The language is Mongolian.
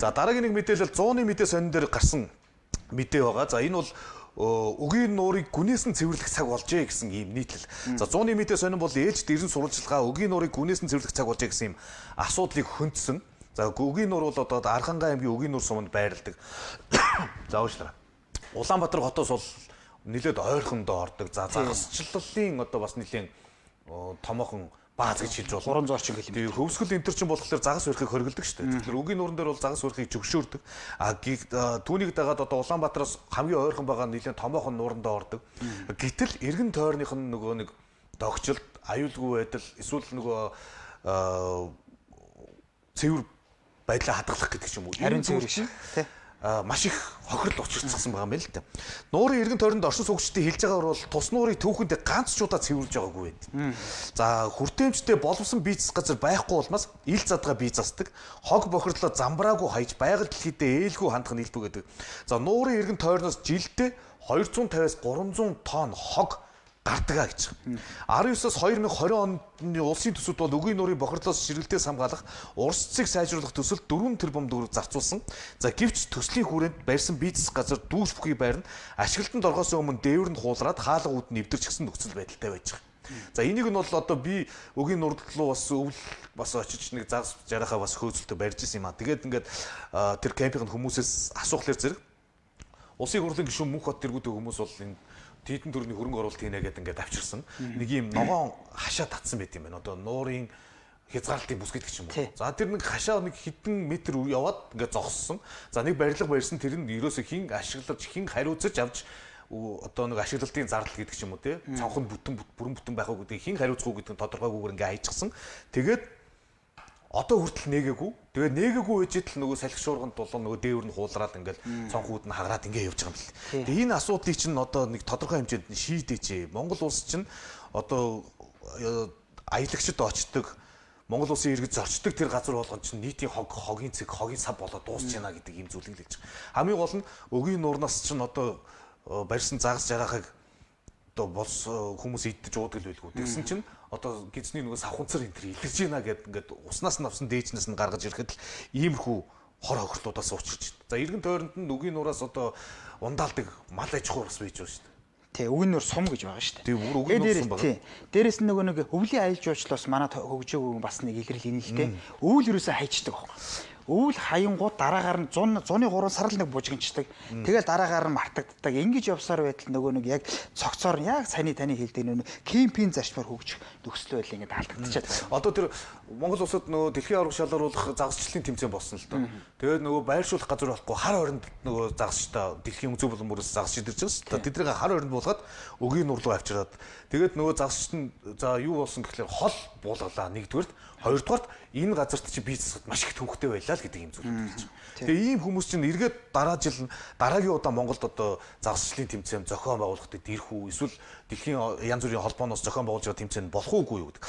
За дараагийн нэг мэдээлэл 100-ны мэдээ сонин дээр гарсан мэдээ байгаа. За энэ бол өгийн нуурыг гүнээс нь цэвэрлэх цаг болжээ гэсэн ийм нийтлэл. За 100-ны мэдээ сонин бол ээлжид эрен сурвалжлагаа өгийн нуурыг гүнээс нь цэвэрлэх цаг болжээ гэсэн ийм асуудлыг хөндсөн. За өгийн нуур бол одоо Архангай аймгийн өгийн нуур суманд байрладаг. За уучлаарай. Улаанбаатар хотоос бол нэлээд ойрхондоо ордог. За загасчлалын одоо бас нэлийн томоохон бааз гэж хэлж болно. 300 орчим км. Тэгээ хөвсгөл энэ төр чинь болохоор загас урихыг хоригддаг шүү дээ. Тэгэхээр үгийн нууран дээр бол загас урихыг зөвшөөрдөг. Түүнийг дагаад одоо Улаанбаатараас хамгийн ойрхон байгаа нэлийн томоохон нуурандаа ордог. Гэтэл эргэн тойрных нь нөгөө нэг догчлолт, аюулгүй байдал, эсвэл нөгөө цэвэр байдлаа хадгалах гэдэг ч юм уу. Харин цэвэр шиг тий. Маш их хохирол учирцсан байгаа юм л да. Нуурын эргэн тойронд оршин суугчдын хэлж байгаагаар бол тус нуурыг түүхэнд ганц ч удаа цэвэрлж байгаагүй байд. За хүртээмжтэй боловсон бие засах газар байхгүй улмаас ил задгаа бие засдаг. Хог бохирлоо замбраагүй хаяж байгаль дэлхийдээ ээлгүй хандах нь илбэг гэдэг. За нуурын эргэн тойроноос жилдээ 250-аас 300 тонн хог гардгаа гэж. 19-оос 2020 оны улсын төсөвд бол өгийн нуурын бохирлоос ширгэлтээс хамгаалах урс цэцэг сайжруулах төсөлд 4 тэрбум төгрөг зарцуулсан. За гэвч төслийн хүрээнд барьсан бие засах газар дүүс бүхий байр нь ашиглалтанд орохоос өмнө дээвэр нь хуулраад хаалга үүд нь эвдэрч гисэн нөхцөл байдалтай байж байгаа. За энийг нь бол одоо би өгийн нурд руу бас өвл бас очиж нэг загас жарахаа бас хөөцөлтөд барьж исэн юм аа. Тэгээд ингээд тэр кемпинг хүмүүсээс асуухлаар зэрэг улсын хурлын гишүүн Мөнхбат тэргүүтэй хүмүүс бол энэ тэдэн төрний хөрөнгө оруулалт хийнэ гэдэг ингээд авчирсан. Нэг юм ногоон хашаа татсан байт юм байна. Одоо нуурын хязгаарлалтын бүс гэдэг ч юм уу. За тэр нэг хашаа нэг хэдэн метр яваад ингээд зогссон. За нэг барилга барьсан тэр нь ерөөсөө хин ашиглаж хин хариуцаж авч одоо нэг ашиглалтын зардал гэдэг ч юм уу тий. Цонхон бүрэн бүтэн байх уу гэдэг хин хариуцах уу гэдэг нь тодорхойгүйгээр ингээд хайчихсан. Тэгээд одоо хүртэл нээгээгүй. Тэгээд нээгээгүй үежидэл нөгөө салхи шуурганд болон нөгөө дээвэр нь хуулраад ингээл цонхууд нь хагараад ингээ явж байгаа юм бэл. Тэгээд энэ асуудлыг чинь одоо нэг тодорхой хэмжээнд шийдээч. Монгол улс чинь одоо аялагчд очдог, Монгол улсын иргэд зорчдог тэр газар болгон чинь нийтийн хогийн цэг, хогийн сав болоод дуусч яана гэдэг ийм зүйлийг л хэлж байгаа. Хамгийн гол нь өгийн нуурнаас чинь одоо барьсан загас жарахыг одоо бос хүмүүс идэж уудаг л байлгүй. Тэгсэн чинь одоо гизний нөгөө савханцар энэ төр илэрж байна гэд ингээд уснаас нь авсан дээжнээс нь гаргаж ирэхэд л иймэрхүү хор хохирлуудаас уучирч байна. За эргэн тойронд нь үгийн нураас одоо ундаалдаг мал аж ахуй бас байж байгаа шүү дээ. Тий, үгийн нур сум гэж байгаа шүү дээ. Тий, үгийн нур сум байгаа. Дээрээс нь нөгөө нэг өвлийн аялал жуулчлалаас манай хөгжөөгөө бас нэг илэрхийлэл энэ л дээ. Өвөл юусаа хайчдаг аахгүй. Өвөл хаянгууд дараагаар нь 100-ны 3 сарал нэг бужигнчдаг. Тэгэл дараагаар нь мартагддаг. Ингэж явсаар байтал нөгөө нэг яг цогцоор нь яг саяны таны хэлдэг нөгөө кемпинг зарчмаар хөгжих нөхцөл байдал ингэ таалагдчихад. Одоо тэр Монгол улсад нөгөө дэлхийн авраг шалгаруулах загасчлалын тэмцээн болсон л доо. Тэгээд нөгөө байршуулах газар болохгүй хар оронд нөгөө загасчтай дэлхийн зөв болон мөрөөс загас шидэрч байгаа шүү дээ. Тэднийг хар оронд буулгаад өгийн нур руу авчираад тэгээд нөгөө загасчт нь за юу болсон гэхлээр хол буулгалаа нэгдүгээрт, хоёрдугаарт энэ газарт чи бие засахад маш их төвхтэй байлаа л гэдэг юм зүйл хэлж байгаа. Тэгээ ийм хүмүүс чинь эргээд дараагийн удаа Монголд одоо загасчлалын тэмцээн зохион байгуулахад ирэх үү эсвэл дэлхийн янз бүрийн холбооноос зохион байгуулж байгаа тэмцээн болох уугүй юу гэдэг.